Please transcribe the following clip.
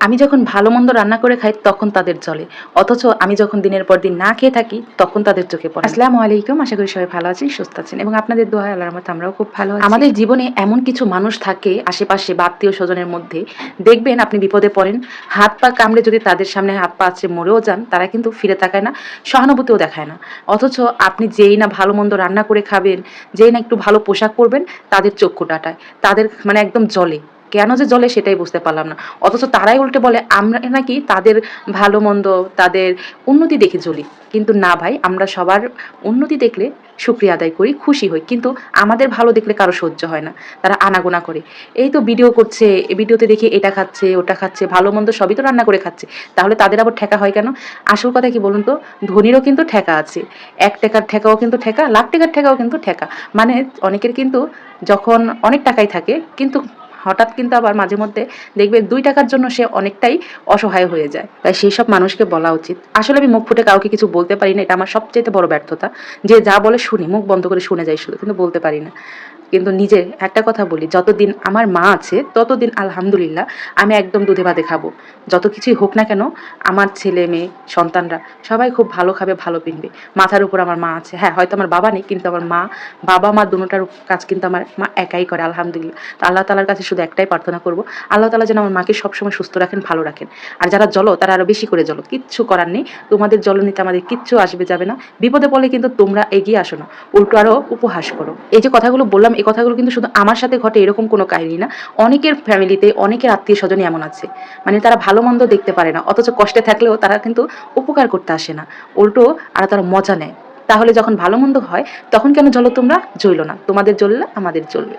আমি যখন ভালো মন্দ রান্না করে খাই তখন তাদের জ্বলে, অথচ আমি যখন দিনের পর দিন না খেয়ে থাকি তখন তাদের চোখে পড়ে। আসসালামু আলাইকুম, আশা করি সবাই ভালো আছেন, সুস্থ আছেন এবং আপনাদের দোয়ায় আল্লাহর রহমতে আমরাও খুব ভালো আছি। আমাদের জীবনে এমন কিছু মানুষ থাকে আশেপাশে বা আত্মীয় স্বজনের মধ্যে, দেখবেন আপনি বিপদে পড়েন, হাত পা কামড়ে যদি তাদের সামনে হাত পা আছড়ে মরেও যান, তারা কিন্তু ফিরে তাকায় না, সহানুভূতিও দেখায় না। অথচ আপনি যেই না ভালো মন্দ রান্না করে খাবেন, যেই না একটু ভালো পোশাক পরবেন, তাদের চক্ষু ডাটায়, তাদের মানে একদম জ্বলে। কেন যে জ্বলে সেটাই বুঝতে পারলাম না। অথচ তারাই উল্টে বলে আমরা নাকি তাদের ভালো মন্দ, তাদের উন্নতি দেখে জ্বলি। কিন্তু না ভাই, আমরা সবার উন্নতি দেখলে শুকরিয়া আদায় করি, খুশি হই, কিন্তু আমাদের ভালো দেখলে কারো সহ্য হয় না। তারা আনাগোনা করে, এই তো ভিডিও করছে, এই ভিডিওতে দেখি এটা খাচ্ছে ওটা খাচ্ছে, ভালো মন্দ সবই তো রান্না করে খাচ্ছে, তাহলে তাদের আবার ঠেকা হয় কেন? আসল কথা কি বলুন তো, ধনীরও কিন্তু ঠেকা আছে। 1 টাকার ঠেকাও কিন্তু ঠেকা, লাখ টাকার ঠেকাও কিন্তু ঠেকা। মানে অনেকের কিন্তু যখন অনেক টাকাই থাকে, কিন্তু হঠাৎ কিন্তু আবার মাঝে মধ্যে দেখবে 2 টাকার জন্য সে অনেকটাই অসহায় হয়ে যায়। তাই সেই সব মানুষকে বলা উচিত। আসলে আমি মুখ ফুটে কাউকে কিছু বলতে পারি না, এটা আমার সবচেয়ে বড় ব্যর্থতা। যে যা বলে শুনি, মুখ বন্ধ করে শুনে যাই শুধু, কিন্তু বলতে পারি না। কিন্তু নিজে একটা কথা বলি, যতদিন আমার মা আছে ততদিন আলহামদুলিল্লাহ আমি একদম দুধে ভাতে খাবো। যত কিছুই হোক না কেন, আমার ছেলে মেয়ে সন্তানরা সবাই খুব ভালো খাবে, ভালো পিনবে। মাথার উপর আমার মা আছে। হ্যাঁ, হয়তো আমার বাবা নেই, কিন্তু আমার মা, বাবা মা দুটোটার কাজ কিন্তু আমার মা একাই করে আলহামদুলিল্লাহ। তো আল্লাহ তালার কাছে শুধু একটাই প্রার্থনা করবো, আল্লাহ তালা যেন আমার মাকে সবসময় সুস্থ রাখেন, ভালো রাখেন। আর যারা জ্বলো তারা আরো বেশি করে জ্বলো, কিচ্ছু করার নেই। তোমাদের জ্বলনিতে আমাদের কিচ্ছু আসবে যাবে না। বিপদে পড়লে কিন্তু তোমরা এগিয়ে আসো না, উল্টো আরো উপহাস করো। এই যে কথাগুলো বললাম, এই কথাগুলো কিন্তু শুধু আমার সাথে ঘটে এরকম কোনো কাহিনী না। অনেকের ফ্যামিলিতে, অনেকের আত্মীয় স্বজনই এমন আছে, মানে তারা ভালো মন্দ দেখতে পারে না, অথচ কষ্টে থাকলেও তারা কিন্তু উপকার করতে আসে না, উল্টো আর তারা মজা নেয়। তাহলে যখন ভালো মন্দ হয় তখন কেন জ্বলো তোমরা? জ্বলো না, তোমাদের জ্বললে আমাদের জ্বলবে।